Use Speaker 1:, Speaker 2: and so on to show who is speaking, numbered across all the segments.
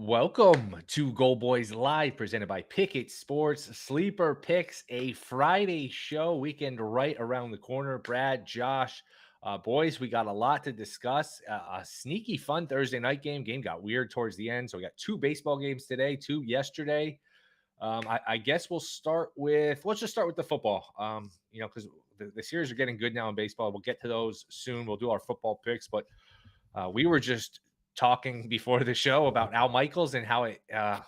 Speaker 1: Welcome to GoldBoys Live, presented by Pickett Sports Sleeper Picks, a Friday show. Weekend right around the corner. Brad, Josh, boys, we got a lot to discuss. A sneaky, fun Thursday night game. Game got weird towards the end, so we got two baseball games today, two yesterday. I guess let's just start with the football. Because the series are getting good now in baseball. We'll get to those soon. We'll do our football picks, but we were just talking before the show about Al Michaels and how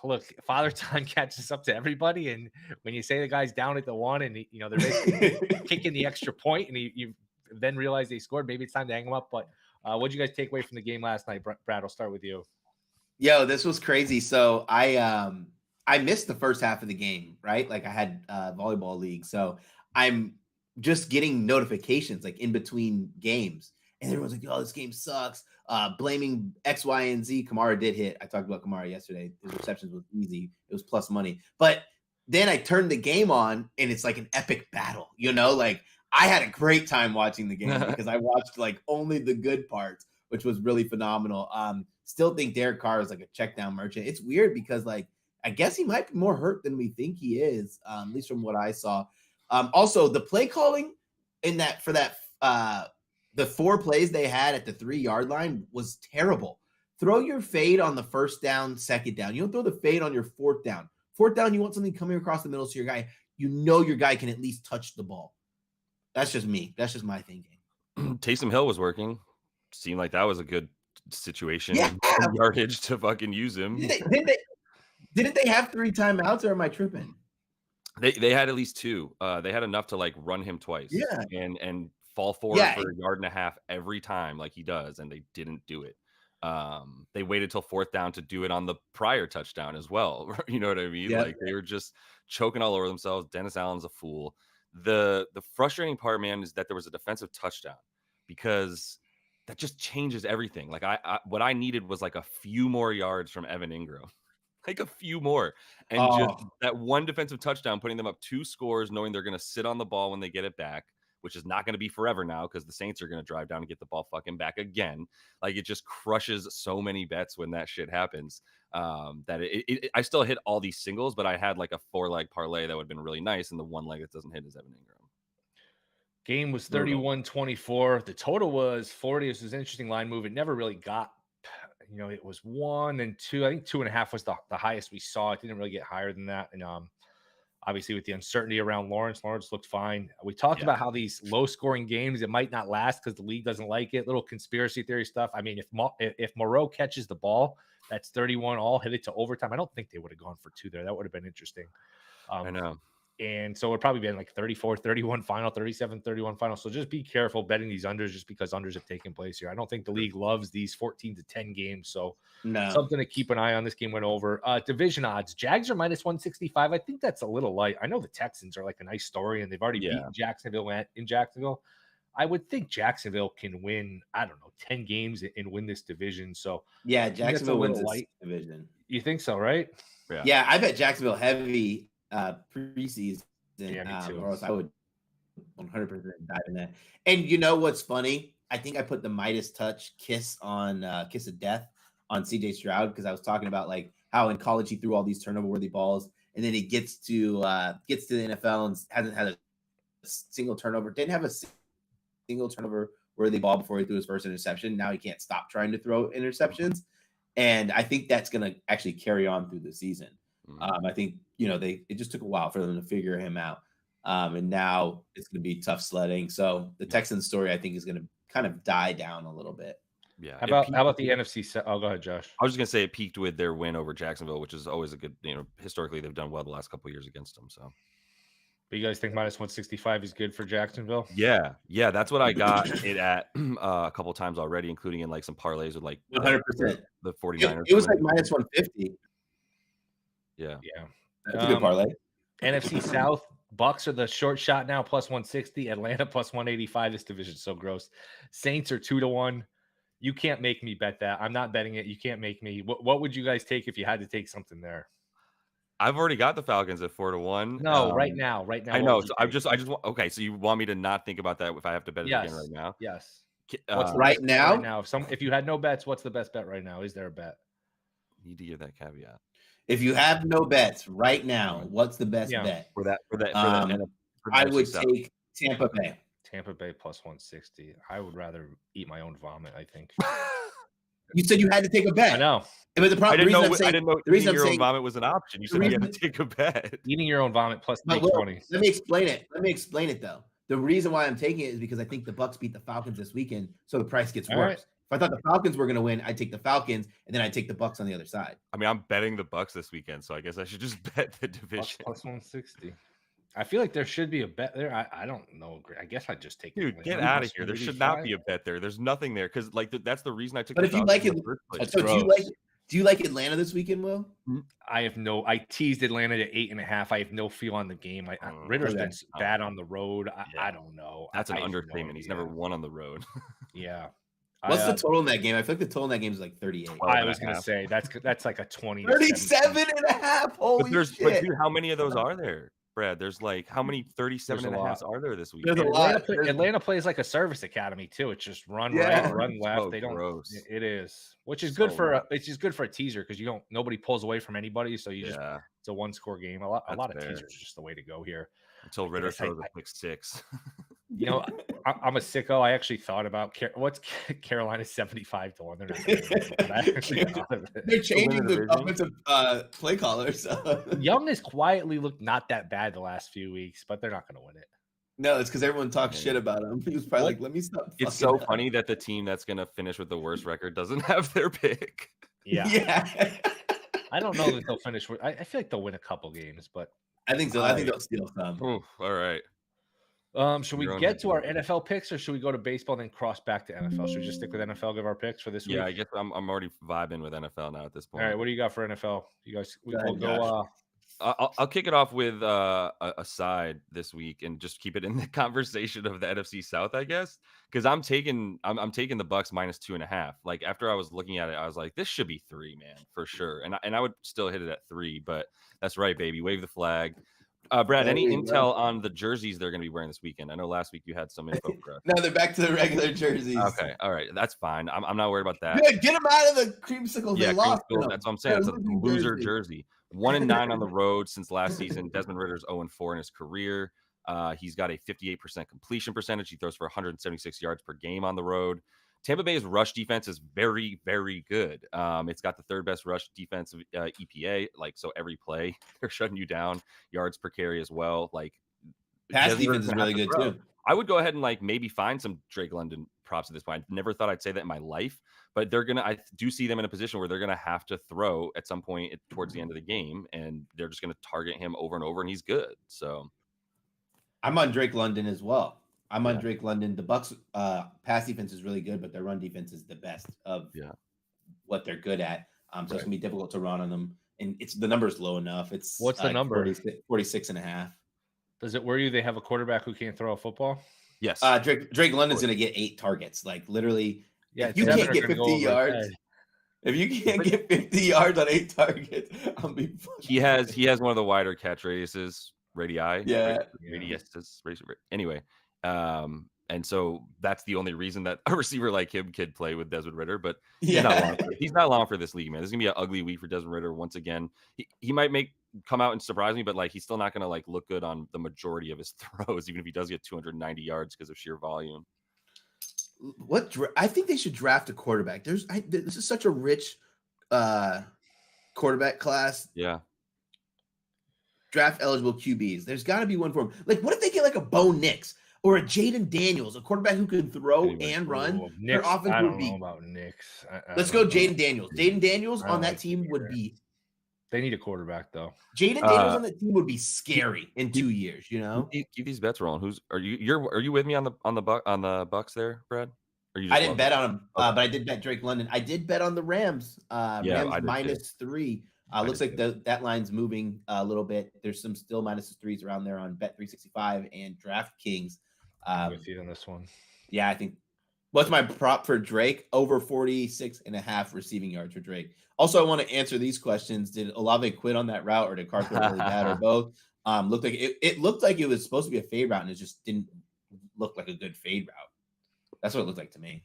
Speaker 1: look, father time catches up to everybody. And when you say the guy's down at the one and they're basically kicking the extra point and you then realize they scored, maybe it's time to hang them up. But what did you guys take away from the game last night? Brad, I'll start with you.
Speaker 2: Yo, this was crazy. So I missed the first half of the game, right? Like I had volleyball league. So I'm just getting notifications like in between games. And everyone's like, oh, this game sucks. Blaming X, Y, and Z. Kamara did hit. I talked about Kamara yesterday. His receptions was easy. It was plus money. But then I turned the game on and it's like an epic battle. Like I had a great time watching the game because I watched like only the good parts, which was really phenomenal. Still think Derek Carr is like a check down merchant. It's weird because like I guess he might be more hurt than we think he is, at least from what I saw. Also, the play calling in that for that the four plays they had at the 3-yard line was terrible. Throw your fade on the first down, second down. You don't throw the fade on your fourth down. Fourth down, you want something coming across the middle so your guy can at least touch the ball. That's just me. That's just my thinking.
Speaker 3: Taysom Hill was working. Seemed like that was a good situation.
Speaker 2: Yeah.
Speaker 3: Yardage to fucking use him.
Speaker 2: Didn't they have 3 timeouts, or am I tripping?
Speaker 3: They had at least 2. They had enough to like run him twice.
Speaker 2: Yeah.
Speaker 3: And fall forward for a yard and a half every time like he does, and they didn't do it. They waited till 4th down to do it on the prior touchdown as well. You know what I mean?
Speaker 2: Yeah.
Speaker 3: Like they were just choking all over themselves. Dennis Allen's a fool. The frustrating part, man, is that there was a defensive touchdown because that just changes everything. Like what I needed was like a few more yards from Evan Ingram. Like a few more. And just that one defensive touchdown, putting them up 2 scores, knowing they're going to sit on the ball when they get it back, which is not going to be forever now because the Saints are going to drive down and get the ball fucking back again. Like it just crushes so many bets when that shit happens. That I still hit all these singles, but I had like a 4-leg parlay that would have been really nice. And the one leg that doesn't hit is Evan Ingram.
Speaker 1: Game was 31-24. The total was 40. This was an interesting line move. It never really got, it was 1 and 2. I think 2.5 was the highest we saw. It didn't really get higher than that. And obviously, with the uncertainty around Lawrence looked fine. We talked about how these low-scoring games, it might not last because the league doesn't like it. Little conspiracy theory stuff. I mean, if Moreau catches the ball, that's 31 all, hit it to overtime. I don't think they would have gone for 2 there. That would have been interesting.
Speaker 3: I know.
Speaker 1: And so it would probably been like 34-31 final, 37-31 final. So just be careful betting these unders just because unders have taken place here. I don't think the league loves these 14-10 games. So something to keep an eye on. This game went over. Division odds. Jags are -165. I think that's a little light. I know the Texans are like a nice story, and they've already beaten Jacksonville in Jacksonville. I would think Jacksonville can win, 10 games and win this division. So
Speaker 2: yeah, Jacksonville wins this division.
Speaker 1: You think so, right?
Speaker 2: Yeah, I bet Jacksonville heavy preseason.
Speaker 1: Yeah, me too.
Speaker 2: Or else I would 100% dive in that. And you know what's funny? I think I put the Midas touch kiss of death on CJ Stroud because I was talking about like how in college he threw all these turnover worthy balls, and then he gets to the NFL and hasn't had a single turnover. Didn't have a single turnover worthy ball before he threw his first interception. Now he can't stop trying to throw interceptions, and I think that's going to actually carry on through the season. I think it just took a while for them to figure him out, and now it's going to be tough sledding. So the Texans story, I think, is going to kind of die down a little bit.
Speaker 3: Yeah.
Speaker 1: How about the NFC? Oh, go ahead, Josh.
Speaker 3: I was just going to say it peaked with their win over Jacksonville, which is always a good. Historically they've done well the last couple of years against them. So,
Speaker 1: but you guys think -165 is good for Jacksonville?
Speaker 3: Yeah, that's what I got it at a couple of times already, including in like some parlays with like
Speaker 2: 100%.
Speaker 3: The 49ers.
Speaker 2: It was like -150.
Speaker 3: Yeah.
Speaker 2: That's a good parlay.
Speaker 1: NFC South, Bucks are the short shot now, +160. Atlanta +185. This division's so gross. Saints are 2-1. You can't make me bet that. I'm not betting it. You can't make me. What would you guys take if you had to take something there?
Speaker 3: I've already got the Falcons at 4-1.
Speaker 1: No, right now.
Speaker 3: I know. So I just okay. So you want me to not think about that if I have to bet it again right now?
Speaker 1: Yes.
Speaker 2: What's right now?
Speaker 1: If you had no bets, what's the best bet right now? Is there a bet?
Speaker 3: Need to give that caveat.
Speaker 2: If you have no bets right now, what's the best bet?
Speaker 3: For that
Speaker 2: I would
Speaker 3: NFC South.
Speaker 2: take Tampa Bay.
Speaker 1: Tampa Bay plus 160. I would rather eat my own vomit, I think.
Speaker 2: You said you had to take a bet.
Speaker 1: I know.
Speaker 2: But the problem,
Speaker 3: I didn't know
Speaker 2: the reason
Speaker 3: eating
Speaker 2: I'm
Speaker 3: your own
Speaker 2: saying
Speaker 3: vomit was an option. You said you had to take a bet.
Speaker 1: Eating your own vomit plus
Speaker 2: But
Speaker 1: 320.
Speaker 2: let me explain it. Let me explain it though. The reason why I'm taking it is because I think the Bucks beat the Falcons this weekend, so the price gets
Speaker 1: All
Speaker 2: worse.
Speaker 1: right.
Speaker 2: If I thought the Falcons were going to win, I'd take the Falcons, and then I'd take the Bucks on the other side.
Speaker 3: I mean, I'm betting the Bucks this weekend, so I guess I should just bet the
Speaker 1: Bucks
Speaker 3: division.
Speaker 1: plus 160. I feel like there should be a bet there. I don't know. I guess I'd just take
Speaker 3: Dude,
Speaker 1: Atlanta
Speaker 3: get
Speaker 1: plus
Speaker 3: out of here. There should not
Speaker 1: 185.
Speaker 3: be a bet there. There's nothing there because like that's the reason I took.
Speaker 2: But
Speaker 3: the
Speaker 2: if you
Speaker 3: Falcons
Speaker 2: like
Speaker 3: in
Speaker 2: it,
Speaker 3: the first place.
Speaker 2: so do you like Atlanta this weekend, Will?
Speaker 1: I teased Atlanta to 8.5. I have no feel on the game. Ritter's been bad on the road. I don't know.
Speaker 3: That's an
Speaker 1: I have no
Speaker 3: understatement. He's
Speaker 1: idea.
Speaker 3: never won on the road.
Speaker 1: Yeah.
Speaker 2: What's the total in that game? I feel like the total in that game is like 38.
Speaker 1: I was going to say that's like a 20.
Speaker 2: 37.5. Holy
Speaker 3: But
Speaker 2: shit.
Speaker 3: dude, how many of those are there, Brad? There's like how many 37.5s are there this week?
Speaker 2: There's a lot.
Speaker 1: Atlanta plays like a service academy too. It's just run
Speaker 2: Yeah.
Speaker 1: right, run left.
Speaker 3: So
Speaker 1: They don't.
Speaker 3: gross.
Speaker 1: It is, which is
Speaker 3: So
Speaker 1: good for it's just good for a teaser because nobody pulls away from anybody. So you just
Speaker 3: Yeah,
Speaker 1: it's a 1-score game. A lot of
Speaker 3: fair.
Speaker 1: teasers are just the way to go here.
Speaker 3: until Ritter
Speaker 1: guess I-
Speaker 3: throws a pick six.
Speaker 1: You know, I'm a sicko. I actually thought about what's Carolina's 75 to 1. They're not gonna win, but I actually thought of it.
Speaker 2: They're changing the
Speaker 3: division.
Speaker 2: offensive play caller. So.
Speaker 1: Young has quietly looked not that bad the last few weeks, but they're not going to win it.
Speaker 2: No, it's because everyone talks shit about him. He was probably like, "Let me stop."
Speaker 3: It's
Speaker 2: fucking
Speaker 3: so
Speaker 2: up."
Speaker 3: funny that the team that's going to finish with the worst record doesn't have their pick.
Speaker 1: Yeah,
Speaker 2: Yeah.
Speaker 1: I don't know that they'll finish. I feel like they'll win a couple games, but
Speaker 2: I think so. I think they'll steal some.
Speaker 3: Ooh, all right.
Speaker 1: Should we
Speaker 3: Your own
Speaker 1: get to our
Speaker 3: opinion.
Speaker 1: NFL picks, or should we go to baseball and then cross back to NFL? Should we just stick with NFL? Give our picks for this week.
Speaker 3: Yeah, I guess I'm already vibing with NFL now at this point.
Speaker 1: All right, what do you got for NFL? You guys,
Speaker 2: Go ahead,
Speaker 1: we'll go.
Speaker 3: I'll kick it off with a side this week and just keep it in the conversation of the NFC South, I guess, because I'm taking the Bucks minus 2.5. Like after I was looking at it, I was like, this should be 3, man, for sure. And I would still hit it at 3, but that's right, baby. Wave the flag. Brad, any intel on the jerseys they're going to be wearing this weekend? I know last week you had some info for us.
Speaker 2: No, they're back to the regular jerseys.
Speaker 3: Okay, all right, that's fine. I'm not worried about that.
Speaker 2: Yeah, get them out of the creamsicle.
Speaker 3: Yeah,
Speaker 2: They lost.
Speaker 3: creamsicle, that's what I'm saying. It's a
Speaker 2: Losing
Speaker 3: loser jersey. 1-9 on the road since last season. Desmond Ritter's 0-4 in his career. He's got a 58% completion percentage. He throws for 176 yards per game on the road. Tampa Bay's rush defense is very, very good. It's got the third best rush defensive EPA. Like, so every play they're shutting you down, yards per carry as well. Like,
Speaker 2: Pass
Speaker 3: Desmond
Speaker 2: defense is
Speaker 3: Ritter's
Speaker 2: really
Speaker 3: gonna
Speaker 2: good
Speaker 3: have to
Speaker 2: too.
Speaker 3: throw. I would go ahead and like maybe find some Drake London props at this point. I never thought I'd say that in my life, but I do see them in a position where they're gonna have to throw at some point towards the end of the game, and they're just gonna target him over and over, and he's good. So
Speaker 2: I'm on Drake London as well. I'm on Drake London. The Bucks pass defense is really good, but their run defense is the best of what they're good at. So it's gonna be difficult to run on them, and the number's low enough. It's
Speaker 1: What's the number?
Speaker 2: 46.5.
Speaker 1: Does it worry you they have a quarterback who can't throw a football?
Speaker 3: yes,
Speaker 2: Drake London's gonna get 8 targets. Like literally,
Speaker 1: Yeah,
Speaker 2: if you
Speaker 1: seven
Speaker 2: can't
Speaker 1: are
Speaker 2: get
Speaker 1: gonna
Speaker 2: 50
Speaker 1: go over his
Speaker 2: yards,
Speaker 1: head.
Speaker 2: if you can't get 50 yards on 8 targets, I'll be.
Speaker 3: he has one of the wider catch radiuses.
Speaker 2: Yeah.
Speaker 3: Radiuses. Anyway, and so that's the only reason that a receiver like him could play with Desmond Ritter. But he's not long for this league, man. This is gonna be an ugly week for Desmond Ritter once again. He might come out and surprise me, but like he's still not gonna like look good on the majority of his throws, even if he does get 290 yards because of sheer volume.
Speaker 2: I think they should draft a quarterback. This is such a rich quarterback class.
Speaker 3: Yeah.
Speaker 2: Draft eligible QBs. There's got to be one for him. Like, what if they get like a Bo Nix or a Jaden Daniels, a quarterback who can throw and run? Their
Speaker 1: Nix,
Speaker 2: offense
Speaker 1: I
Speaker 2: would
Speaker 1: don't
Speaker 2: be.
Speaker 1: know about Nix.
Speaker 2: Let's go, Jaden Daniels. Jaden Daniels on that team would be.
Speaker 1: They need a quarterback though.
Speaker 2: Jaden Daniels on that team would be scary in 2 years. You know.
Speaker 3: Keep these bets rolling. Are you with me on the Bucks there, Brad?
Speaker 2: I didn't bet on him, but I did bet Drake London. I did bet on the Rams. Rams minus 3. Looks like that line's moving a little bit. There's some still -3s around there on Bet365 and DraftKings.
Speaker 1: I'm with you on this one.
Speaker 2: Yeah, I think. What's my prop for Drake? Over 46.5 receiving yards for Drake. Also, I want to answer these questions. Did Olave quit on that route, or did Carr throw really bad, or both? Looked like it looked like it was supposed to be a fade route, and it just didn't look like a good fade route. That's what it looked like to me.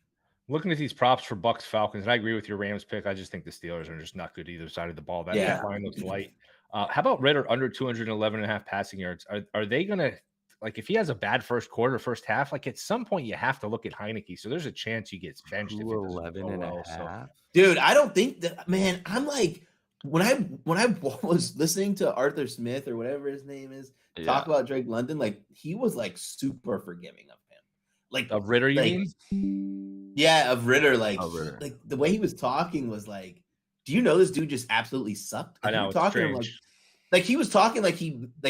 Speaker 1: Looking at these props for Bucks Falcons, and I agree with your Rams pick. I just think the Steelers are just not good either side of the ball. That line looks light. How about Ritter under 211.5 passing yards? Are they gonna, like, if he has a bad first quarter, first half, like at some point you have to look at Heineke. So there's a chance he gets benched if it doesn't
Speaker 3: 211
Speaker 1: go
Speaker 3: and
Speaker 1: well.
Speaker 3: a half.
Speaker 2: Dude, I don't think that, man. I'm like, when I was listening to Arthur Smith or whatever his name is talk about Drake London, like he was like super forgiving of him, like
Speaker 1: Of Ritter, you mean?
Speaker 2: Yeah, of Ritter. Like,
Speaker 3: Ritter.
Speaker 2: like the way he was talking was like, do you know this dude just absolutely sucked? Like,
Speaker 1: I know, it's
Speaker 2: talking
Speaker 1: strange.
Speaker 2: like he was talking like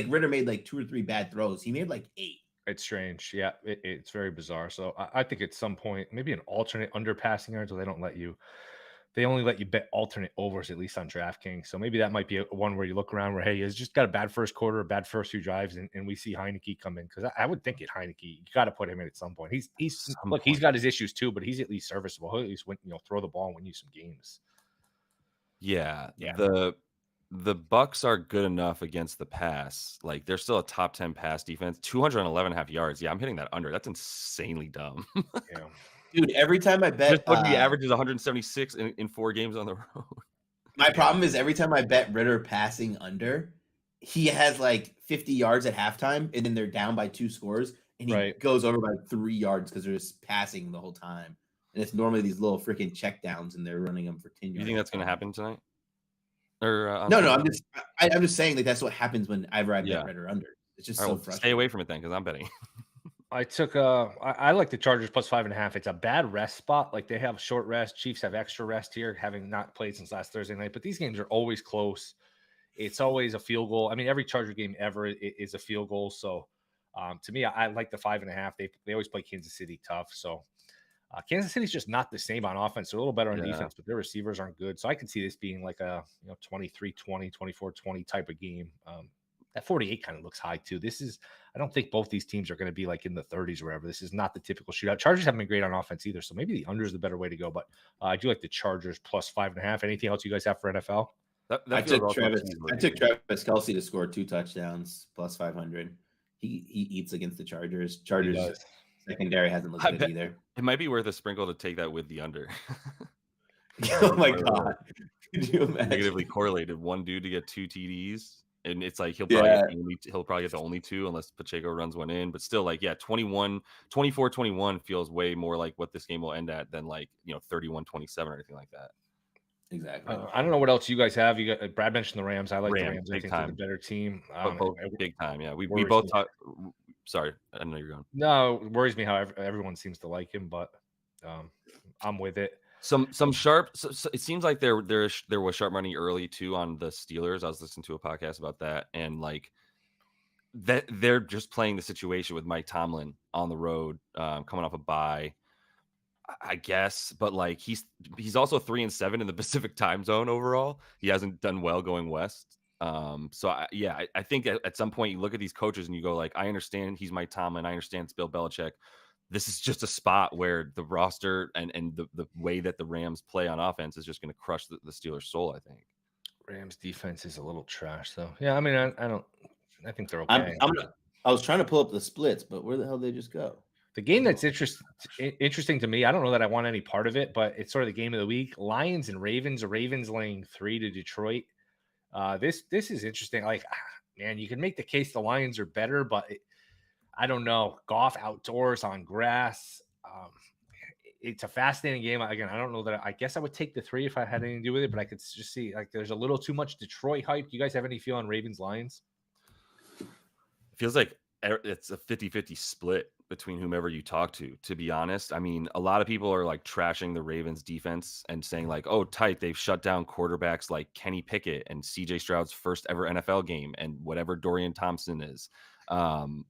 Speaker 2: Ritter made like 2 or 3 bad throws. He made like 8.
Speaker 1: It's strange. Yeah, it's very bizarre. So I think at some point, maybe an alternate under passing yards, where they only let you bet alternate overs, at least on DraftKings. So maybe that might be one where you look around where, hey, he's just got a bad first quarter, a bad first 2 drives, and we see Heineke come in. Because I would think Heineke, you got to put him in at some point. He's got his issues too, but he's at least serviceable. He'll at least throw the ball and win you some games.
Speaker 3: Yeah. The Bucks are good enough against the pass. Like they're still a top 10 pass defense. 211.5 yards. Yeah, I'm hitting that under. That's insanely dumb.
Speaker 1: Yeah.
Speaker 2: Dude, every time I bet,
Speaker 3: the average is 176 in 4 games on the road.
Speaker 2: My problem is every time I bet Ritter passing under, he has like 50 yards at halftime, and then they're down by 2 scores, and he goes over by 3 yards because they're just passing the whole time. And it's normally these little freaking check downs, and they're running them for 10 yards.
Speaker 3: You think that's going to happen tonight? Or
Speaker 2: no, I'm just saying that that's what happens whenever I bet Ritter under. It's just so frustrating.
Speaker 3: Stay away from it then, because I'm betting.
Speaker 1: I took I like the Chargers plus 5.5. It's a bad rest spot. Like they have short rest. Chiefs have extra rest here, having not played since last Thursday night. But these games are always close. It's always a field goal. I mean, every Charger game ever is a field goal. So to me, I like the 5.5. They always play Kansas City tough. So Kansas City's just not the same on offense. They're a little better on defense, but their receivers aren't good. So I can see this being like a 23-20, 24-20 type of game. That 48 kind of looks high too. I don't think both these teams are going to be like in the 30s or whatever. This is not the typical shootout. Chargers haven't been great on offense either. So maybe the under is the better way to go. But I do like the Chargers plus 5.5. Anything else you guys have for NFL?
Speaker 2: I took Travis Kelce to score 2 touchdowns plus 500. He eats against the Chargers. Chargers secondary hasn't looked good either.
Speaker 3: It might be worth a sprinkle to take that with the under.
Speaker 2: Oh my god! Could you imagine?
Speaker 3: Negatively correlated. One dude to get 2 TDs, and it's like he'll probably get the only 2 unless Pacheco runs one in. But still, like 24-21 feels way more like what this game will end at than 31-27 or anything like that.
Speaker 2: Exactly.
Speaker 1: I don't know what else you guys have. You got Brad mentioned the Rams. I like the Rams. I think they're the better team.
Speaker 3: Big time. Yeah, we both talk. Sorry, I know you're going.
Speaker 1: No, it worries me how everyone seems to like him, but I'm with it.
Speaker 3: Some sharp. So it seems like there was sharp money early too on the Steelers. I was listening to a podcast about that, and like that they're just playing the situation with Mike Tomlin on the road, coming off a bye, I guess. But like he's also 3-7 in the Pacific time zone overall. He hasn't done well going west. So I think at some point you look at these coaches and you go like, I understand he's Mike Tomlin. I understand it's Bill Belichick. This is just a spot where the roster and the way that the Rams play on offense is just going to crush the Steelers' soul, I think.
Speaker 1: Rams defense is a little trash, though. Yeah, I mean, I think they're okay.
Speaker 2: I was trying to pull up the splits, but where the hell did they just go?
Speaker 1: The game that's interesting to me, I don't know that I want any part of it, but it's sort of the game of the week. Lions and Ravens. Ravens laying 3 to Detroit. This is interesting. Like, man, you can make the case the Lions are better, but I don't know. Golf outdoors on grass. It's a fascinating game. Again, I don't know that. I guess I would take the 3 if I had anything to do with it, but I could just see like there's a little too much Detroit hype. Do you guys have any feel on Ravens Lions?
Speaker 3: It feels like it's a 50-50 split between whomever you talk to be honest. I mean, a lot of people are like trashing the Ravens defense and saying like, oh, tight, they've shut down quarterbacks like Kenny Pickett and CJ Stroud's first ever NFL game and whatever Dorian Thompson is. And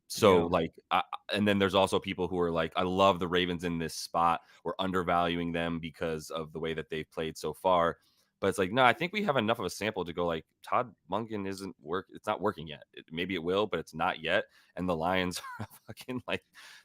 Speaker 3: then there's also people who are like, I love the Ravens in this spot. We're undervaluing them because of the way that they've played so far. But it's like, no, I think we have enough of a sample to go like Todd Monken it's not working yet. Maybe it will, but it's not yet. And the Lions are fucking like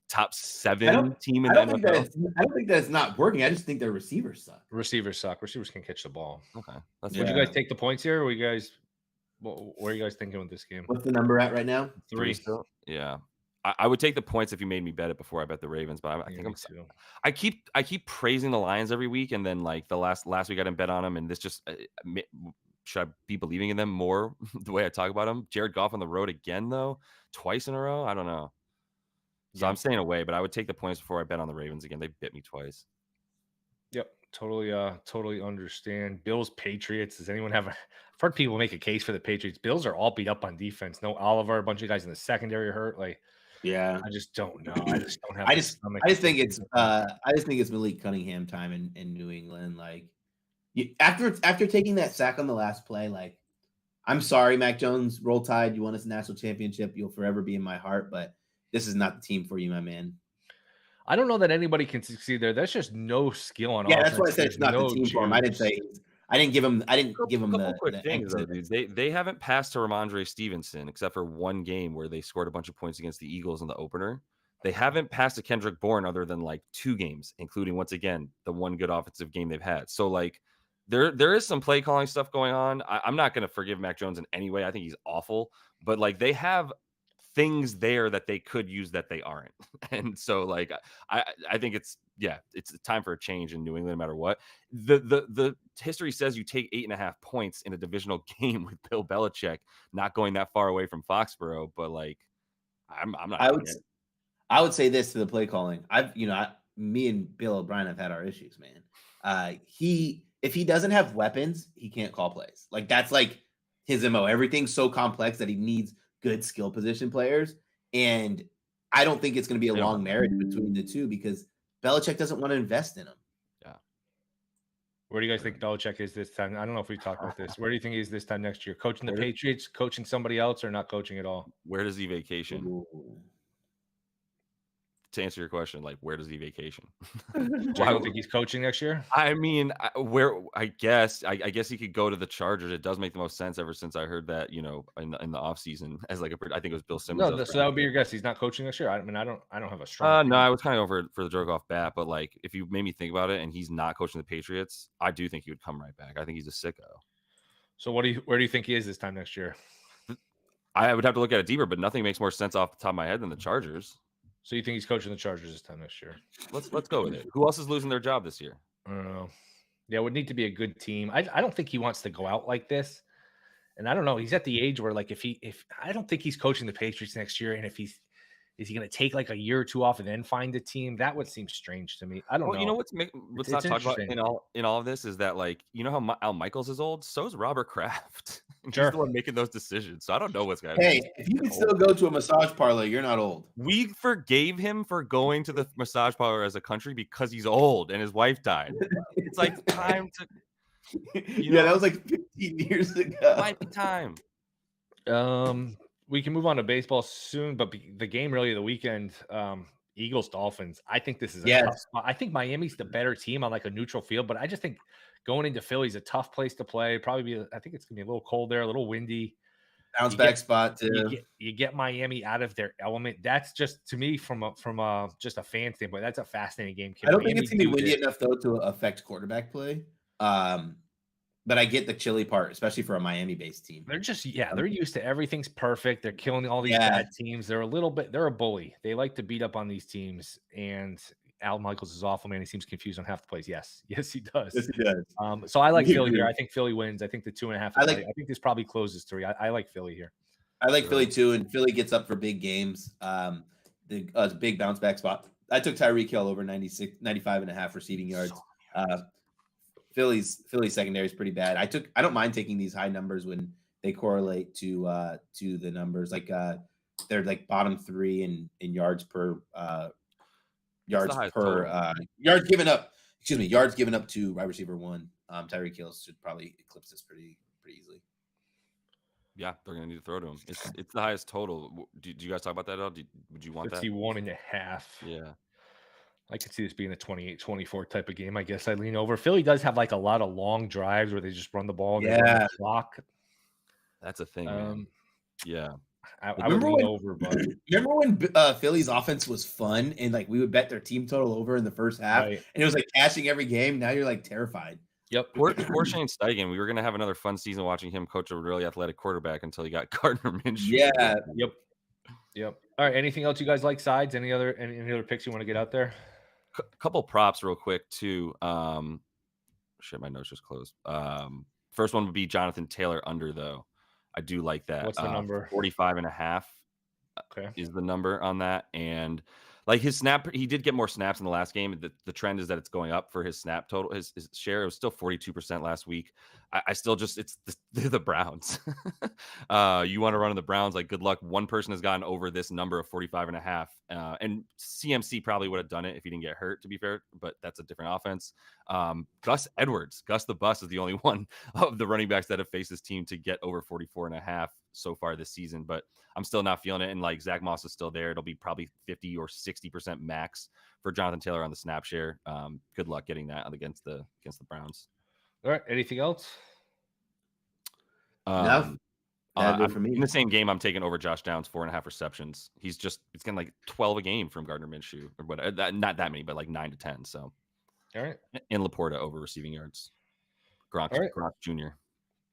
Speaker 3: top 7 team in the NFL.
Speaker 2: I don't think that it's not working. I just think their receivers suck.
Speaker 1: Receivers suck. Receivers can catch the ball.
Speaker 3: Okay.
Speaker 1: Would you guys take the points here? Or what are you guys thinking with this game?
Speaker 2: What's the number at right now?
Speaker 1: 3.
Speaker 3: Still? Yeah. I would take the points if you made me bet it before I bet the Ravens, but I think
Speaker 1: Me
Speaker 3: I'm.
Speaker 1: too.
Speaker 3: I keep praising the Lions every week, and then like the last week I didn't bet on them, and this just should I be believing in them more the way I talk about them? Jared Goff on the road again though, twice in a row. I don't know. So I'm staying away, but I would take the points before I bet on the Ravens again. They bit me twice.
Speaker 1: Yep, totally understand. Bills, Patriots. Does anyone have? I've heard people make a case for the Patriots. Bills are all beat up on defense. No Oliver, a bunch of guys in the secondary are hurt. Like,
Speaker 2: Yeah.
Speaker 1: I just don't know. I just don't have.
Speaker 2: I
Speaker 1: the
Speaker 2: just
Speaker 1: stomach
Speaker 2: I
Speaker 1: to
Speaker 2: just think
Speaker 1: take
Speaker 2: it's
Speaker 1: it.
Speaker 2: I just think it's Malik Cunningham time in New England. Like after taking that sack on the last play, like I'm sorry, Mac Jones, roll tide. You won us a national championship. You'll forever be in my heart, but this is not the team for you, my man.
Speaker 1: I don't know that anybody can succeed there. That's just no skill on
Speaker 2: Yeah,
Speaker 1: offense.
Speaker 2: that's why I said
Speaker 1: There's
Speaker 2: it's not the
Speaker 1: no
Speaker 2: team for him.
Speaker 1: juice.
Speaker 2: I didn't give him
Speaker 3: Couple quick
Speaker 2: the
Speaker 3: things though,
Speaker 2: emphasis.
Speaker 3: dude. They haven't passed to Ramondre Stevenson except for one game where they scored a bunch of points against the Eagles in the opener. They haven't passed to Kendrick Bourne other than like 2 games, including once again the one good offensive game they've had. So like there is some play calling stuff going on. I'm not going to forgive Mac Jones in any way. I think he's awful, but like they have things there that they could use that they aren't. And so like I think it's time for a change in New England no matter what. The history says you take 8.5 points in a divisional game with Bill Belichick not going that far away from Foxborough, but like I'm not
Speaker 2: I
Speaker 3: doing
Speaker 2: would
Speaker 3: it.
Speaker 2: I would say this to the play calling. Me and Bill O'Brien have had our issues, man. If he doesn't have weapons, he can't call plays. Like that's like his MO. Everything's so complex that he needs good skill position players. And I don't think it's going to be a
Speaker 3: They don't
Speaker 2: long marriage between the two because Belichick doesn't want to invest in them.
Speaker 3: Yeah.
Speaker 1: Where do you guys think Belichick is this time? I don't know if we talked about this. Where do you think he is this time next year? Coaching the Patriots, coaching somebody else, or not coaching at all?
Speaker 3: Where does he vacation?
Speaker 2: Ooh.
Speaker 3: To answer your question, like where does he vacation?
Speaker 1: You don't think he's coaching next year?
Speaker 3: I mean, I guess he could go to the Chargers. It does make the most sense ever since I heard that, in the offseason as like I think it was Bill Simmons.
Speaker 1: No, so that would be your guess. He's not coaching next year. I mean, I don't have a strong.
Speaker 3: No, I was kind of over it for the joke off bat, but like if you made me think about it, and he's not coaching the Patriots, I do think he would come right back. I think he's a sicko.
Speaker 1: So where do you think he is this time next year?
Speaker 3: I would have to look at it deeper, but nothing makes more sense off the top of my head than the Chargers.
Speaker 1: So you think he's coaching the Chargers this time next year?
Speaker 3: Let's go with it. Who else is losing their job this year?
Speaker 1: I don't know. Yeah, it would need to be a good team. I don't think he wants to go out like this. And I don't know. He's at the age where like if I don't think he's coaching the Patriots next year, and is he going to take like a year or two off and then find a team? That would seem strange to me. I don't know.
Speaker 3: You know what's not talk about in all of this is that like how Al Michaels is old, so is Robert Kraft.
Speaker 1: Sure.
Speaker 3: He's the one making those decisions. So I don't know what's going to
Speaker 2: Hey, if you can still go to a massage parlor, you're not old.
Speaker 3: We forgave him for going to the massage parlor as a country because he's old and his wife died. It's like time to.
Speaker 2: That was like 15 years ago.
Speaker 3: Might be time.
Speaker 1: We can move on to baseball soon, but the game really of the weekend, Eagles Dolphins. I think this is a tough spot. I think Miami's the better team on like a neutral field, but I just think going into Philly is a tough place to play. I think it's gonna be a little cold there, a little windy.
Speaker 2: Bounce back spot too.
Speaker 1: You get Miami out of their element. That's just to me from just a fan standpoint. That's a fascinating game.
Speaker 2: I don't think it's gonna be windy enough though to affect quarterback play. But I get the chilly part, especially for a Miami-based team.
Speaker 1: They're just they're used to everything's perfect. They're killing all these bad teams. They're a bully. They like to beat up on these teams. And Al Michaels is awful, man. He seems confused on half the plays. Yes, he does.
Speaker 2: Yes, he does.
Speaker 1: So I like Philly here. I think Philly wins. I think the 2.5. I think this probably closes 3. I like Philly here.
Speaker 2: I like Philly too, and Philly gets up for big games. The big bounce back spot. I took Tyreek Hill over 95.5 receiving yards. Philly's secondary is pretty bad. I don't mind taking these high numbers when they correlate to the numbers. Like they're like bottom 3 in yards per yards given up. Excuse me, yards given up to wide receiver 1. Tyreek Hill should probably eclipse this pretty easily.
Speaker 3: Yeah, they're gonna need to throw to him. It's the highest total. Do you guys talk about that at all? Would you want that?
Speaker 1: 51.5.
Speaker 3: Yeah.
Speaker 1: I could see this being a 28-24 type of game. I guess I lean over. Philly does have like a lot of long drives where they just run the ball and they run the clock.
Speaker 3: That's a thing, man. Yeah.
Speaker 1: I would lean over, but
Speaker 2: remember when Philly's offense was fun and like we would bet their team total over in the first half and it was like cashing every game. Now you're like terrified.
Speaker 1: Yep.
Speaker 3: Poor Shane Steichen. We were going to have another fun season watching him coach a really athletic quarterback until he got Gardner Minshew.
Speaker 2: Yeah.
Speaker 1: Yep. All right. Anything else you guys like sides? Any other picks you want to get out there?
Speaker 3: Couple props real quick too. Shit, my notes just closed. First one would be Jonathan Taylor under, though. I do like that.
Speaker 1: What's the number?
Speaker 3: 45.5
Speaker 1: Okay.
Speaker 3: is the number on that. And like his snap, he did get more snaps in the last game. The trend is that it's going up for his snap total. His share, it was still 42% last week. I still just, they're the Browns. You want to run in the Browns, like good luck. One person has gotten over this number of 45.5. And CMC probably would have done it if he didn't get hurt, to be fair, but that's a different offense. Gus Edwards, Gus the Bus, is the only one of the running backs that have faced this team to get over 44.5 so far this season, but I'm still not feeling it. And like Zach Moss is still there. It'll be probably 50 or 60% max for Jonathan Taylor on the snap share. Good luck getting that against the Browns.
Speaker 1: All right. Anything else?
Speaker 2: No. For me.
Speaker 3: In the same game, I'm taking over Josh Downs 4.5 receptions. It's getting like 12 a game from Gardner Minshew or whatever. Not that many, but like 9 to 10. So,
Speaker 1: all right.
Speaker 3: And Laporta over receiving yards. Gronk Jr.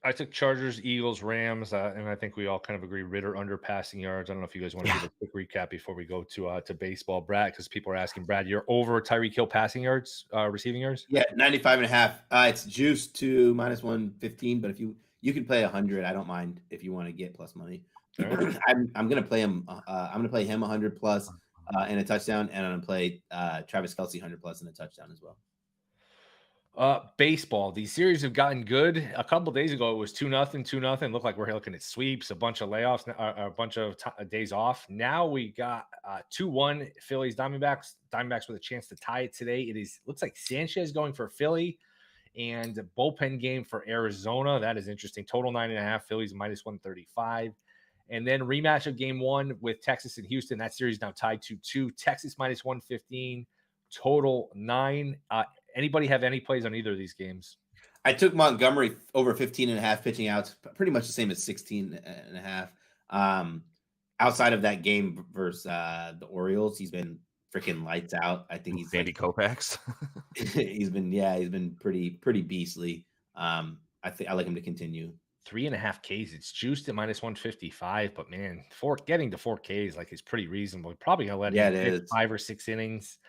Speaker 1: I took Chargers, Eagles, Rams, and I think we all kind of agree Ritter under passing yards. I don't know if you guys want to give a quick recap before we go to baseball, Brad, because people are asking, Brad, you're over Tyreek Hill passing yards, receiving yards?
Speaker 2: Yeah, 95.5. It's juiced to -115, but if you can play 100, I don't mind if you want to get plus money. Right. I'm gonna play him. I'm gonna play him 100 plus and a touchdown, and I'm gonna play Travis Kelce 100 plus and a touchdown as well.
Speaker 1: Baseball. These series have gotten good. A couple of days ago, it was 2-0, 2-0. Looked like we're looking at sweeps, a bunch of layoffs, a bunch of days off. Now we got 2-1 Phillies, Diamondbacks. Diamondbacks with a chance to tie it today. Looks like Sanchez going for Philly, and a bullpen game for Arizona. That is interesting. Total 9.5. Phillies -135. And then rematch of game 1 with Texas and Houston. That series now tied 2-2. Texas -115. Total 9. Anybody have any plays on either of these games?
Speaker 2: I took Montgomery over 15.5 pitching outs, pretty much the same as 16.5. Outside of that game versus the Orioles, he's been freaking lights out. I think he's
Speaker 3: Sandy Koufax.
Speaker 2: he's been pretty beastly. I like him to continue.
Speaker 1: 3.5 Ks. It's juiced at -155, but man, getting to 4 Ks like is pretty reasonable. Probably gonna let him pitch 5 or 6 innings.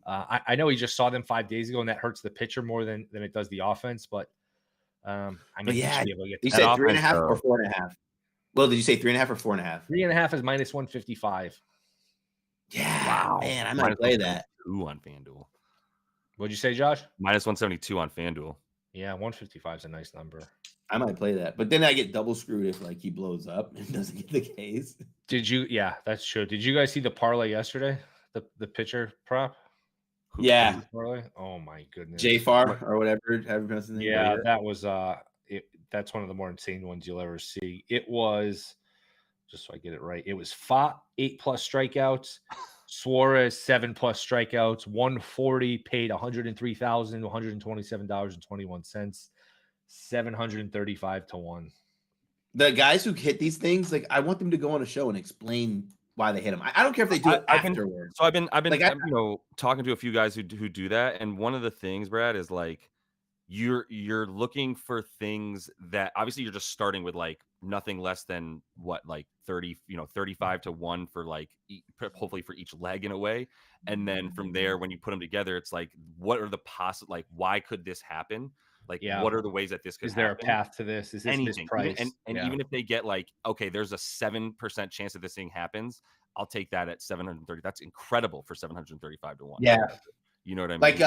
Speaker 1: I know he just saw them 5 days ago, and that hurts the pitcher more than it does the offense. But I mean,
Speaker 2: you
Speaker 1: said
Speaker 2: 3.5 or 4.5. Well, did you say 3.5 or 4.5?
Speaker 1: 3.5 is -155.
Speaker 2: Yeah, wow, man, I might play that.
Speaker 3: On FanDuel.
Speaker 1: What'd you say, Josh?
Speaker 3: -172 on FanDuel.
Speaker 1: Yeah, 155 is a nice number.
Speaker 2: I might play that, but then I get double screwed if like he blows up and doesn't get the Ks.
Speaker 1: Did you? Yeah, that's true. Did you guys see the parlay yesterday? The pitcher prop.
Speaker 2: Yeah.
Speaker 1: Parlay? Oh my goodness.
Speaker 2: JFAR or whatever.
Speaker 1: Yeah, that was that's one of the more insane ones you'll ever see. It was, just so I get it right, it was Fott 8+ strikeouts, Suarez 7+ strikeouts, 140 paid $103,127.21, 735 to 1.
Speaker 2: The guys who hit these things, like I want them to go on a show and explain why they hit them. I don't care if they do it afterwards.
Speaker 3: I've been talking to a few guys who do that, and one of the things, Brad, is like you're looking for things that obviously you're just starting with like nothing less than like 35 to 1 for like hopefully for each leg in a way, and then from there when you put them together, it's like what are the like why could this happen? Like, what are the ways that this could happen?
Speaker 1: Is there a path to this? Is this
Speaker 3: anything?
Speaker 1: Mispriced?
Speaker 3: And even if they get like, okay, there's a 7% chance that this thing happens, I'll take that at 730. That's incredible for 735 to 1.
Speaker 2: Yeah.
Speaker 3: You know what I mean?
Speaker 2: Like,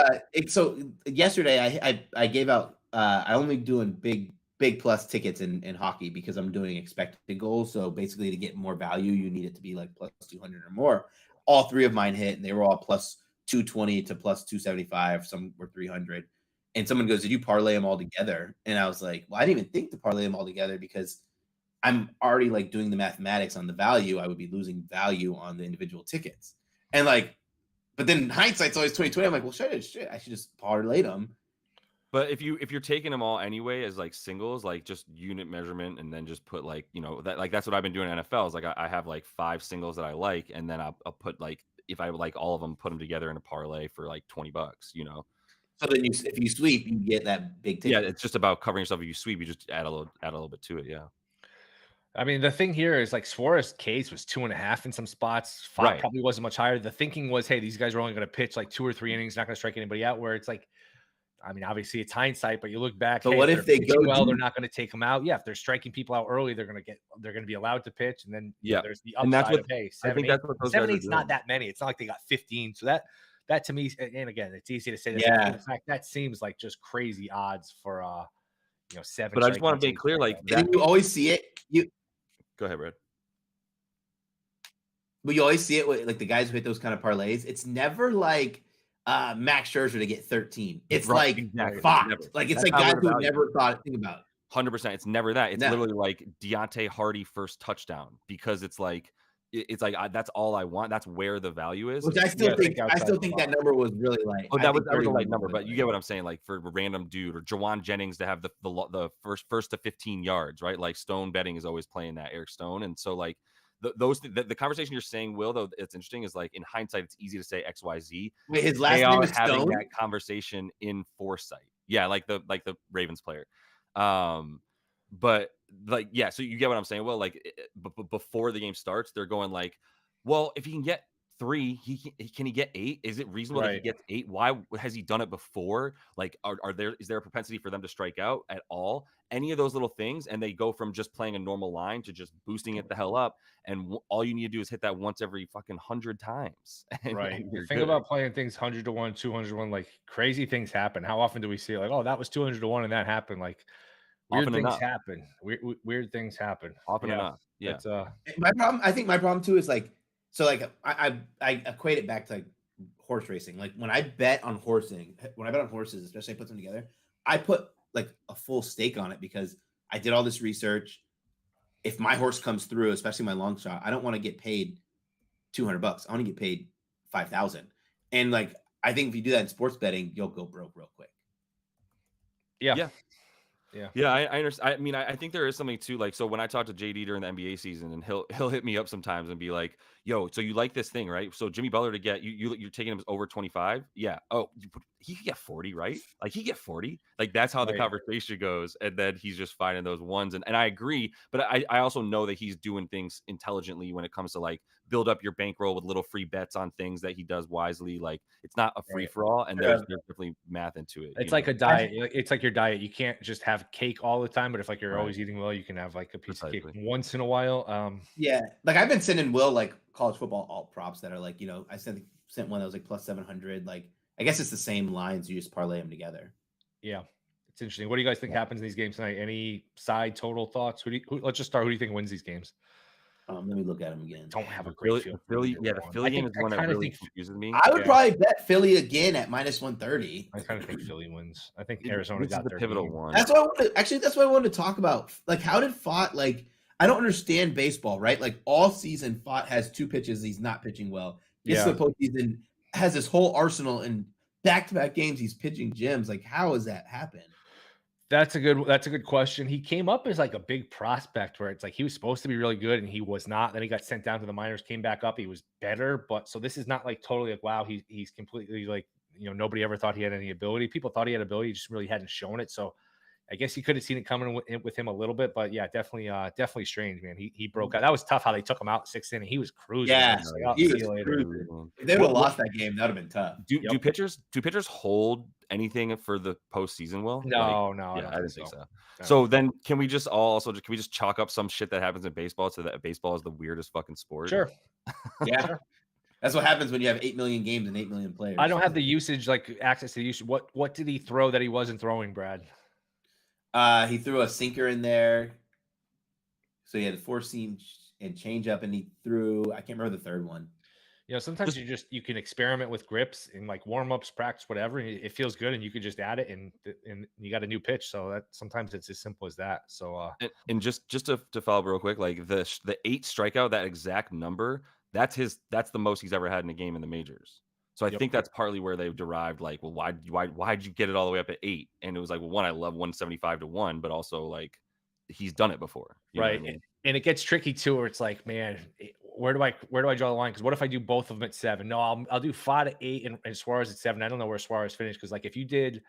Speaker 2: so yesterday I gave out, I only doing big plus tickets in hockey because I'm doing expected goals. So basically to get more value, you need it to be like plus 200 or more. All 3 of mine hit and they were all plus 220 to plus 275. Some were 300. And someone goes, did you parlay them all together? And I was like, well, I didn't even think to parlay them all together because I'm already like doing the mathematics on the value. I would be losing value on the individual tickets. And like, but then hindsight's always 2020. I'm like, well, shit, I should just parlay them.
Speaker 3: But if you're taking them all anyway as like singles, like just unit measurement, and then just put like, that like that's what I've been doing in NFL is like I have like 5 singles that I like, and then I'll put like if I like all of them, put them together in a parlay for like $20,
Speaker 2: So then if you sweep, you get that big ticket.
Speaker 3: Yeah, it's just about covering yourself. If you sweep, you just add a little bit to it. Yeah.
Speaker 1: I mean, the thing here is like Suarez case was 2.5 in some spots. Font
Speaker 3: Right.
Speaker 1: probably wasn't much higher. The thinking was, hey, these guys are only going to pitch like 2 or 3 innings, not going to strike anybody out. Where it's like, I mean, obviously it's hindsight, but you look back,
Speaker 2: But
Speaker 1: hey,
Speaker 2: what
Speaker 1: if
Speaker 2: if
Speaker 1: they're
Speaker 2: they
Speaker 1: pitching
Speaker 2: go
Speaker 1: well, they're
Speaker 2: deep?
Speaker 1: not going to take them out. Yeah, if they're striking people out early, they're going to be allowed to pitch. And then
Speaker 3: Yeah.
Speaker 1: there's the
Speaker 3: And that's
Speaker 1: upside
Speaker 3: what
Speaker 1: of hey,
Speaker 3: I
Speaker 1: 7,
Speaker 3: think
Speaker 1: 8,
Speaker 3: that's what those guys
Speaker 1: seven,
Speaker 3: are
Speaker 1: eight's not
Speaker 3: doing.
Speaker 1: that many. It's not like they got 15. So that to me, and again, it's easy to say this.
Speaker 2: Yeah.
Speaker 1: In fact, that seems like just crazy odds for 7
Speaker 3: But I just want
Speaker 1: strikeouts,
Speaker 3: to make
Speaker 1: 8
Speaker 3: clear, like
Speaker 1: strikeouts.
Speaker 2: And
Speaker 3: that.
Speaker 2: then you always see it.
Speaker 3: Go ahead, Brad.
Speaker 2: But you always see it with like the guys who hit those kind of parlays. It's never like Max Scherzer to get 13. It's
Speaker 3: Right,
Speaker 2: like
Speaker 3: exactly.
Speaker 2: Fox.
Speaker 3: Never.
Speaker 2: Like it's
Speaker 3: That's
Speaker 2: like
Speaker 3: not
Speaker 2: guys
Speaker 3: where the
Speaker 2: who
Speaker 3: value
Speaker 2: never
Speaker 3: is.
Speaker 2: thought think about.
Speaker 3: 100%. It's never that. It's
Speaker 2: No.
Speaker 3: literally like Deontay Hardy first touchdown because it's like it's like that's all I want. That's where the value is.
Speaker 2: Which I still think that number was really light.
Speaker 3: Oh,
Speaker 2: I
Speaker 3: that was
Speaker 2: think
Speaker 3: a light
Speaker 2: 31
Speaker 3: number,
Speaker 2: was
Speaker 3: but you
Speaker 2: light.
Speaker 3: get what I'm saying. Like for a random dude or Jawan Jennings to have the first to 15 yards, right? Like Stone betting is always playing that, Eric Stone, and so like the conversation you're saying, Will, though it's interesting is like in hindsight it's easy to say XYZ.
Speaker 2: Wait, his
Speaker 3: They
Speaker 2: last name
Speaker 3: are
Speaker 2: is
Speaker 3: having
Speaker 2: Stone?
Speaker 3: that conversation in foresight. Yeah, like the Ravens player. But like yeah, so you get what I'm saying. Well, like before the game starts, they're going like, well, if he can get 3, can he get 8? Is it reasonable that he
Speaker 1: Right.
Speaker 3: gets 8? Why has he done it before? Like, is there a propensity for them to strike out at all? Any of those little things, and they go from just playing a normal line to just boosting it the hell up, and all you need to do is hit that once every fucking 100 times.
Speaker 1: Right. The
Speaker 3: You're
Speaker 1: thing
Speaker 3: good.
Speaker 1: about playing things 100 to 1, 200 to 1, like crazy things happen. How often do we see like, oh, that was 200 to 1 and that happened? Like weird
Speaker 3: Often
Speaker 1: things
Speaker 3: enough.
Speaker 1: happen. Weird things happen.
Speaker 3: Often
Speaker 1: Yeah.
Speaker 3: enough. Yeah.
Speaker 1: That's
Speaker 2: I think my problem too is like, so like I equate it back to like horse racing. Like when I bet on horsing, when I bet on horses, especially I put them together, I put like a full stake on it because I did all this research. If my horse comes through, especially my long shot, I don't want to get paid $200. I want to get paid 5,000. And like I think if you do that in sports betting, you'll go broke real quick.
Speaker 1: yeah.
Speaker 3: I understand. I mean, I think there is something too. Like, so when I talk to JD during the NBA season, and he'll hit me up sometimes and be like, "Yo, so you like this thing, right? So Jimmy Butler to get you're taking him over 25, yeah. Oh, he could get 40, right? Like he get 40. Like that's how the
Speaker 1: Right.
Speaker 3: conversation goes, and then he's just finding those ones. And I agree, but I also know that he's doing things intelligently when it comes to like build up your bankroll with little free bets on things that he does wisely. Like it's not a free for all, and there's definitely math into it.
Speaker 1: It's like a diet. It's like your diet. You can't just have cake all the time, but if like you're
Speaker 3: Right.
Speaker 1: always eating well, you can have like a piece of
Speaker 3: Precisely.
Speaker 1: cake once in a while.
Speaker 2: Yeah, like I've been sending Will like college football alt props that are like, I sent one that was like plus 700. Like I guess it's the same lines. You just parlay them together.
Speaker 1: Yeah, it's interesting. What do you guys think happens in these games tonight? Any side total thoughts? Let's just start. Who do you think wins these games?
Speaker 2: Let me look at them again.
Speaker 1: Don't have a great feel.
Speaker 3: The Philly game is one that really confuses me.
Speaker 2: I would probably bet Philly again at minus 130.
Speaker 1: I kind of think Philly wins. I think Arizona got
Speaker 3: the
Speaker 1: their
Speaker 3: pivotal
Speaker 1: game.
Speaker 3: one.
Speaker 2: That's what I wanted to talk about. Like, how did Fott like? I don't understand baseball, right? Like all season, Fott has 2 pitches. He's not pitching well. Gets to the postseason, has this whole arsenal, and back-to-back games he's pitching gems. Like, how has that happened?
Speaker 1: That's a good question. He came up as like a big prospect where it's like he was supposed to be really good and he was not. Then he got sent down to the minors, came back up. He was better, but so this is not like totally like wow, he's completely like nobody ever thought he had any ability. People thought he had ability, he just really hadn't shown it. So I guess you could have seen it coming with him a little bit, but yeah, definitely strange, man. He broke out. That was tough how they took him out 6th inning. He was cruising.
Speaker 2: Yeah,
Speaker 1: like,
Speaker 2: he was cruising. If they would have lost that game, that would have been tough.
Speaker 3: Do pitchers hold anything for the postseason? Will
Speaker 1: no,
Speaker 3: yeah, I didn't think so.
Speaker 1: No.
Speaker 3: So then, can we just chalk up some shit that happens in baseball so that baseball is the weirdest fucking sport?
Speaker 1: Sure.
Speaker 2: Yeah. Sure. That's what happens when you have 8 million games and 8 million players.
Speaker 1: I don't have the usage, like access to the usage. What did he throw that he wasn't throwing, Brad?
Speaker 2: He threw a sinker in there. So he had a 4-seam and change up, and he threw, I can't remember the third one.
Speaker 1: Sometimes you can experiment with grips in like warm-ups, practice, whatever. And it feels good, and you could just add it, and you got a new pitch. So that sometimes it's as simple as that. So
Speaker 3: and just to follow up real quick, like the 8 strikeout, that exact number, that's the most he's ever had in a game in the majors. So I think that's partly where they've derived like, well, why'd you get it all the way up at 8? And it was like, well, one, I love 175 to 1, but also like he's done it before,
Speaker 1: right?
Speaker 3: I mean?
Speaker 1: And it gets tricky too, where it's like, man, where do I draw the line? Because what if I do both of them at 7? No, I'll do 5 to 8 and Suarez at 7. I don't know where Suarez finished because like if you did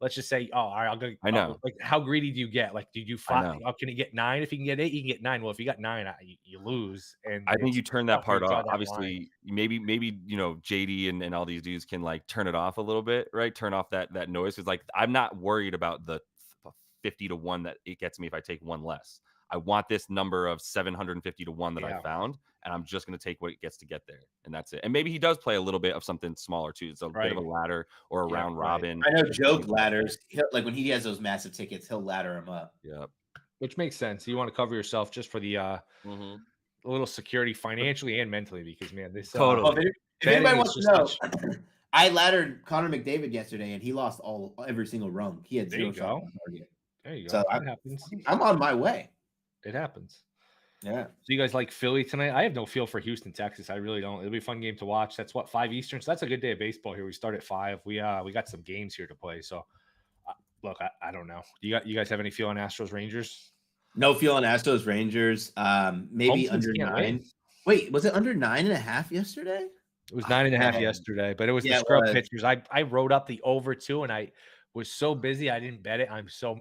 Speaker 1: let's just say, oh, all right, I'll go.
Speaker 3: I know.
Speaker 1: Like, how greedy do you get? Like, did you
Speaker 3: I
Speaker 1: find?
Speaker 3: know.
Speaker 1: Oh, can you get 9? If you can get 8, you can get 9. Well, if you got 9, you lose. And
Speaker 3: I think
Speaker 1: it's
Speaker 3: you turn that
Speaker 1: tough where
Speaker 3: part
Speaker 1: you draw
Speaker 3: off.
Speaker 1: that line.
Speaker 3: Obviously, maybe JD and all these dudes can like turn it off a little bit, right? Turn off that noise. Because like I'm not worried about the 50 to 1 that it gets me if I take one less. I want this number of 750 to 1 that I found, and I'm just going to take what it gets to get there, and that's it. And maybe he does play a little bit of something smaller too. It's a bit of a ladder or a round robin.
Speaker 2: I know Joke ladders. Like when he has those massive tickets, he'll ladder them up.
Speaker 3: Yeah,
Speaker 1: which makes sense. You want to cover yourself just for the a little security financially and mentally, because man, this
Speaker 3: totally.
Speaker 2: If anybody wants to know, I laddered Connor McDavid yesterday, and he lost every single rung. He had 0 shots on target.
Speaker 1: There you go.
Speaker 2: So
Speaker 1: that happens.
Speaker 2: I'm on my way.
Speaker 1: It happens.
Speaker 2: Yeah.
Speaker 1: So you guys like Philly tonight? I have no feel for Houston, Texas. I really don't. It'll be a fun game to watch. That's 5 Eastern. So that's a good day of baseball here. We start at 5. We got some games here to play. So look, I don't know. You guys have any feel on Astros Rangers?
Speaker 2: No feel on Astros Rangers. Maybe under 9. Wait, was it under 9.5 yesterday?
Speaker 1: It was 9.5 yesterday, but it was the scrub pitchers. I wrote up the over 2, and I was so busy I didn't bet it. I'm so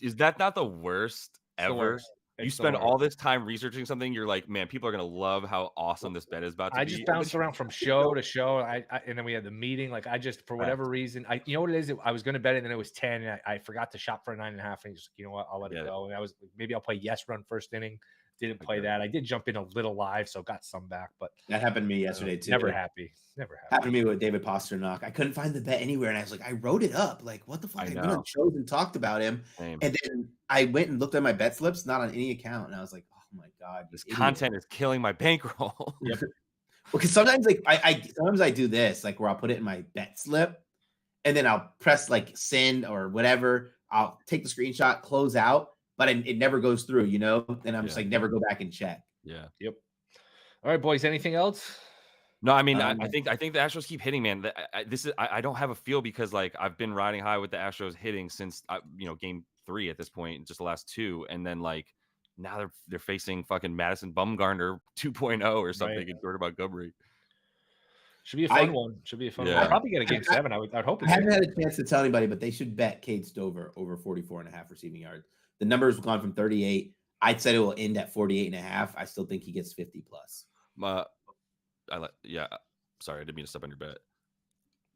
Speaker 3: is that not the worst ever? You spend all this time researching something. You're like, man, people are gonna love how awesome this bet is about to be.
Speaker 1: I just bounced around from show to show. And then we had the meeting. Like I just, for whatever reason, you know what it is? I was going to bet it, and then it was 10, and I forgot to shop for a 9.5. And just, you know what? I'll let it go. And I was maybe I'll play yes run first inning. Didn't play that. I did jump in a little live, so got some back. But
Speaker 2: that happened to me yesterday too.
Speaker 1: Never happy.
Speaker 2: Happened to me with David Pasternak. I couldn't find the bet anywhere, and I was like, I wrote it up. Like, what the fuck? I went on shows and talked about him, and then I went and looked at my bet slips, not on any account, and I was like, oh my god,
Speaker 3: this content is killing my bankroll.
Speaker 2: Yep. Because sometimes like sometimes I do this, like where I'll put it in my bet slip, and then I'll press like send or whatever. I'll take the screenshot, close out, but it never goes through, you know. And I'm just like, never go back and check.
Speaker 3: Yeah.
Speaker 1: Yep. All right, boys. Anything else?
Speaker 3: No, I mean, I think the Astros keep hitting, man. I don't have a feel because like I've been riding high with the Astros hitting since game 3 at this point, just the last 2, and then like now they're facing fucking Madison Bumgarner 2.0 or something in Jordan Montgomery.
Speaker 1: Should be a fun one. Should be a fun one. I'll probably get a game 7. I'd hope.
Speaker 2: I haven't had a chance to tell anybody, but they should bet Cade Stover over 44.5 receiving yards. The numbers have gone from 38. I'd said it will end at 48.5. I still think he gets 50 plus.
Speaker 3: Sorry, I didn't mean to step on your bet.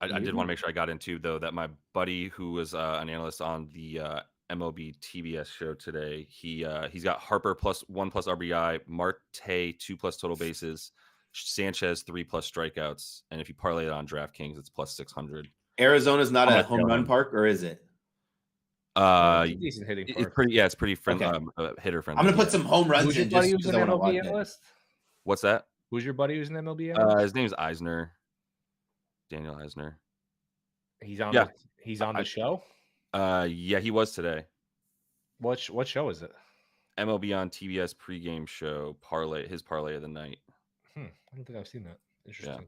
Speaker 3: I did want to make sure I got into though that my buddy who was an analyst on the MLB TBS show today, he's got Harper plus 1+ RBI, Marte 2+ total bases, Sanchez 3+ strikeouts, and if you parlay it on DraftKings, it's plus 600.
Speaker 2: Arizona's not a home run park, or is it?
Speaker 1: Decent hitting park.
Speaker 3: It's pretty. Yeah, it's pretty friendly, hitter friendly.
Speaker 2: I'm gonna put some home runs in.
Speaker 1: Just who's an MLB analyst?
Speaker 3: What's that?
Speaker 1: Who's your buddy who's an MLB analyst?
Speaker 3: His name is Eisner. Daniel Eisner.
Speaker 1: He's on. He's on the show.
Speaker 3: Yeah, he was today.
Speaker 1: What show is it?
Speaker 3: MLB on TBS pregame show his parlay of the night.
Speaker 1: I don't think I've seen that. Interesting.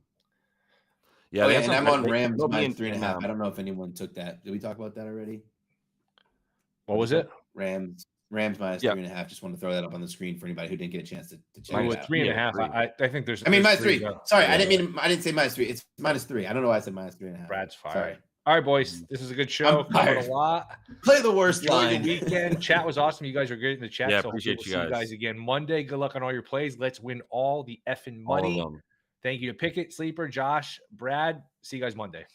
Speaker 3: Yeah,
Speaker 2: and I'm on Rams minus 3.5. I don't know if anyone took that. Did we talk about that already?
Speaker 1: What was it?
Speaker 2: Rams minus 3.5. Just want to throw that up on the screen for anybody who didn't get a chance to check it out.
Speaker 1: 3.5. I think there's.
Speaker 2: I mean, minus 3. Sorry, I didn't say minus 3. It's minus 3. I don't know why I said minus 3.5.
Speaker 1: Brad's fired.
Speaker 2: Sorry.
Speaker 1: All right, boys. This is a good show. Covered a lot.
Speaker 2: Play the worst line.
Speaker 1: The weekend chat was awesome. You guys are great in the chat.
Speaker 3: Yeah,
Speaker 1: so
Speaker 3: appreciate you
Speaker 1: guys. See you guys again Monday. Good luck on all your plays. Let's win all the effing money.
Speaker 3: All of them.
Speaker 1: Thank you to Pickett, Sleeper, Josh, Brad. See you guys Monday.